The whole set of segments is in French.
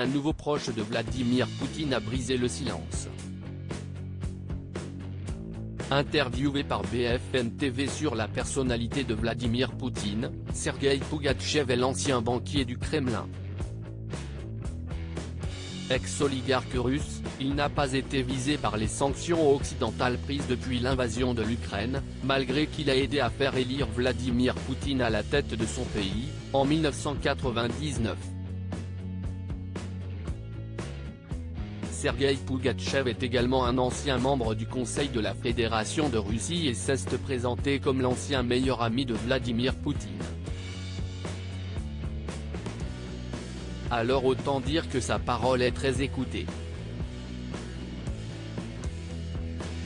Un nouveau proche de Vladimir Poutine a brisé le silence. Interviewé par BFM TV sur la personnalité de Vladimir Poutine, Sergueï Pougatchev est l'ancien banquier du Kremlin. Ex-oligarque russe, il n'a pas été visé par les sanctions occidentales prises depuis l'invasion de l'Ukraine, malgré qu'il a aidé à faire élire Vladimir Poutine à la tête de son pays, en 1999. Sergueï Pougatchev est également un ancien membre du Conseil de la Fédération de Russie et s'est présenté comme l'ancien meilleur ami de Vladimir Poutine. Alors autant dire que sa parole est très écoutée.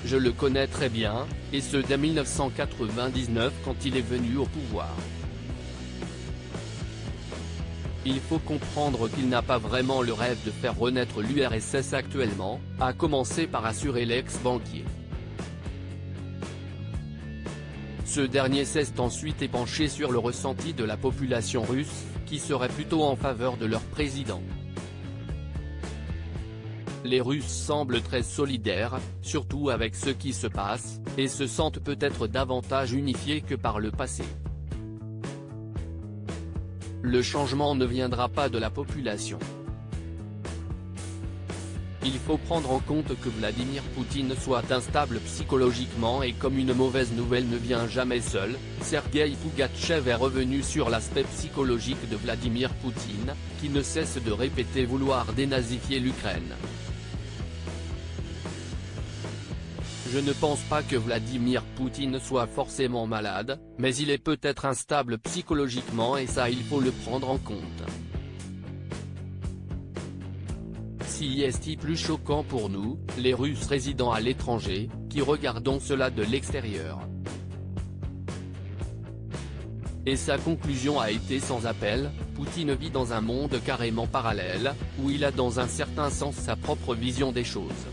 Je le connais très bien, et ce dès 1999 quand il est venu au pouvoir. Il faut comprendre qu'il n'a pas vraiment le rêve de faire renaître l'URSS actuellement, à commencer par assurer l'ex-banquier. Ce dernier s'est ensuite épanché sur le ressenti de la population russe, qui serait plutôt en faveur de leur président. Les Russes semblent très solidaires, surtout avec ce qui se passe, et se sentent peut-être davantage unifiés que par le passé. Le changement ne viendra pas de la population. Il faut prendre en compte que Vladimir Poutine soit instable psychologiquement et comme une mauvaise nouvelle ne vient jamais seule, Sergueï Pougatchev est revenu sur l'aspect psychologique de Vladimir Poutine, qui ne cesse de répéter vouloir dénazifier l'Ukraine. Je ne pense pas que Vladimir Poutine soit forcément malade, mais il est peut-être instable psychologiquement et ça il faut le prendre en compte. Si est-il plus choquant pour nous, les Russes résidant à l'étranger, qui regardons cela de l'extérieur. Et sa conclusion a été sans appel, Poutine vit dans un monde carrément parallèle, où il a dans un certain sens sa propre vision des choses.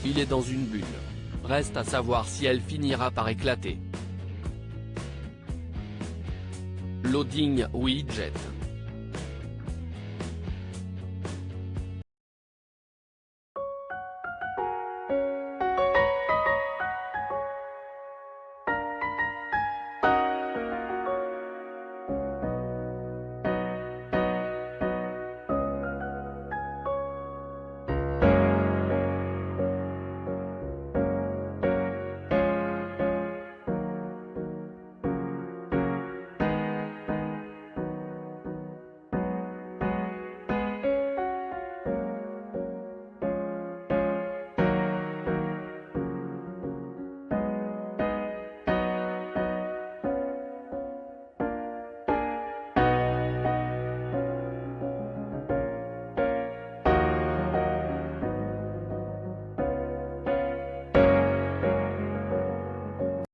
Il est dans une bulle. Reste à savoir si elle finira par éclater. Loading widget.